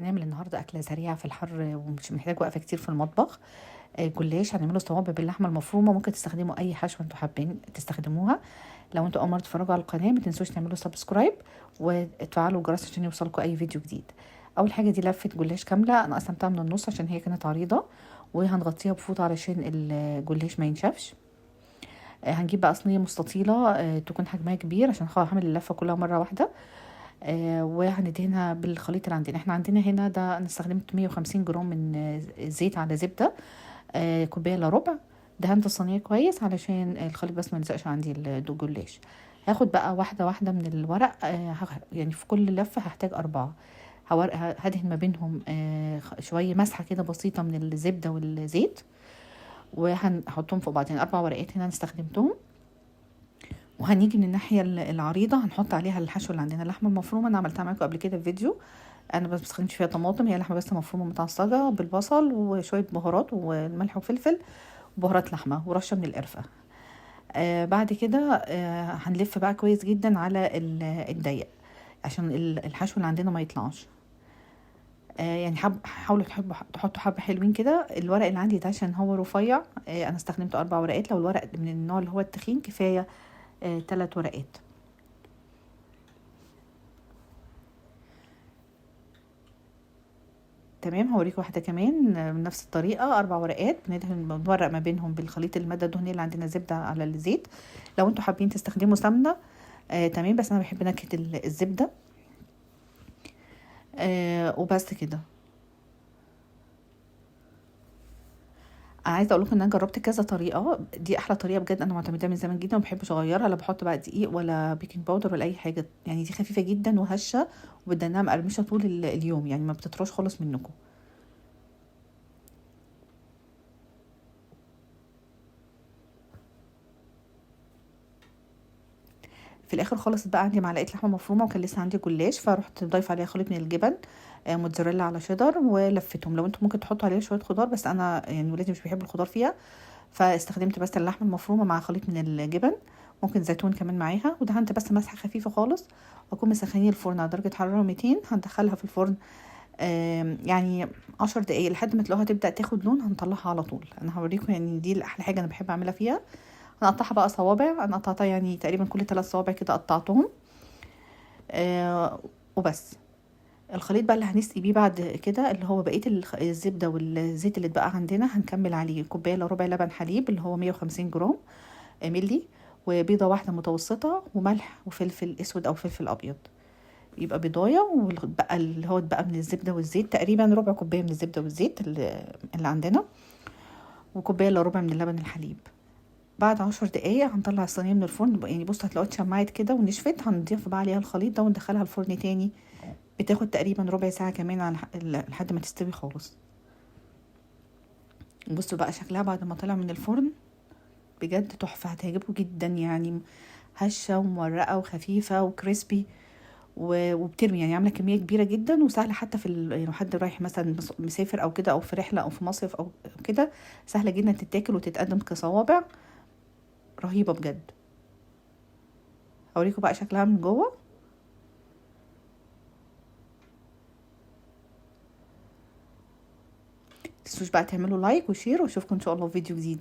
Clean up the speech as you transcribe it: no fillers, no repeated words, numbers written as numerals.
هنعمل النهارده أكلة سريعة في الحر ومش محتاج وقفة كتير في المطبخ. جلاش هنعمله صوابع باللحمة المفرومة. ممكن تستخدموا أي حشوة انتوا حابين تستخدموها. لو انتوا أول مرة تتفرجوا على القناة متنسوش تعملوا سبسكرايب وتفعلوا الجرس عشان يوصلكوا أي فيديو جديد. أول حاجة دي لفة جلاش كاملة، أنا قسمتها من النص عشان هي كانت عريضة، وهنغطيها بفوطة علشان الجلاش ما ينشفش. هنجيب بقى صينية مستطيلة تكون حجمها كبير عشان هعمل اللفة كلها مرة واحدة. وهندهنها بالخليط اللي عندنا. احنا عندنا هنا ده انا استخدمت 150 جرام من زيت على زبدة، كوباية الا ربع. دهنت الصينية كويس علشان الخليط بس ما يلزقش عندي الجلاش. هاخد بقى واحدة واحدة من الورق، يعني في كل لفة هحتاج 4. هدهن ما بينهم شوية مسحة كده بسيطة من الزبدة والزيت، وهنحطهم فوق بعض. يعني 4 ورقات هنا انا استخدمتهم. وهنيجي من الناحيه العريضه هنحط عليها الحشو اللي عندنا. اللحمه المفرومه انا عملتها معاكم قبل كده في فيديو، انا بس بستخدمش فيها طماطم، هي لحمه بس مفرومه متعصجه بالبصل وشويه بهارات والملح وفلفل وبهارات لحمه ورشه من القرفه. بعد كده هنلف بقى كويس جدا على الضيق عشان الحشو اللي عندنا ما يطلعش. يعني حاولوا تحطوا حبه حلوين كده. الورق اللي عندي ده عشان هو رفيع، انا استخدمت 4 ورقات. لو الورق من النوع اللي هو التخين كفايه 3 ورقات. تمام، هوريك واحدة كمان من نفس الطريقة. 4 ورقات بنورق ما بينهم بالخليط المادة الدهنية اللي عندنا، زبدة على الزيت. لو انتوا حابين تستخدموا سمنة تمام، بس انا بحب نكهة الزبدة. وبس كده. عايزه اقول لكم ان انا جربت كذا طريقه، دي احلى طريقه بجد، انا معتمداها من زمان جدا وما بحبش اغيرها. لا بحط بقى دقيق ولا بيكنج باودر ولا اي حاجه، يعني دي خفيفه جدا وهشه وبدنها مقرمشه طول اليوم، يعني ما بتطرش خالص منكم. في الاخر خالص بقى عندي معلقه لحمه مفرومه، وكان لسه عندي جلاش فرحت ضايفه عليها خليط من الجبن، موتزاريلا على شيدر، ولفتهم. لو انتم ممكن تحطوا عليها شويه خضار، بس انا يعني ولادي مش بيحبوا الخضار فيها، فاستخدمت بس اللحمه المفرومه مع خليط من الجبن، ممكن زيتون كمان معاها. ودهنت بس مسحه خفيفه خالص. واكون مسخنين الفرن على درجه حراره 200. هندخلها في الفرن يعني 10 دقايق لحد ما تلاقوها تبدا تاخد لون، هنطلعها على طول. انا هوريكم يعني دي احلى حاجه انا بحب اعملها فيها. هنقطعها بقى صوابع، انا قطعتها يعني تقريبا كل 3 صوابع كده قطعتهم. وبس. الخليط بقى اللي هنسقي بيه بعد كده اللي هو بقيه الزبده والزيت اللي اتبقى عندنا، هنكمل عليه كوبايه الا ربع لبن حليب اللي هو 150 جرام ملي، وبيضه واحده متوسطه، وملح وفلفل اسود او فلفل ابيض. يبقى بيضايه، وبقى اللي هو اتبقى من الزبده والزيت تقريبا ربع كوبايه من الزبده والزيت اللي عندنا، وكوبايه الا ربع من اللبن الحليب. بعد 10 دقايق هنطلع الصينيه من الفرن، يعني بصوا هتلاقوها اتشمعت كده ونشفت. هنضيف بقى عليها الخليط ده وندخلها الفرن تاني، بتاخد تقريبا ربع ساعه كمان على لحد ما تستوي خالص. بصوا بقى شكلها بعد ما طلع من الفرن، بجد تحفه، هتعجبكم جدا. يعني هشه ومورقه وخفيفه وكريسبي، وبترمي، يعني عامله كميه كبيره جدا وسهله. حتى في يعني لو حد رايح مثلا مسافر او كده، او في رحله او في مصيف او كده، سهله جدا تتاكل وتتقدم كصوابع، رهيبه بجد. هوريكم بقى شكلها من جوه. متنسوش بقى تعملوا لايك وشير، واشوفكم ان شاء الله في فيديو جديد.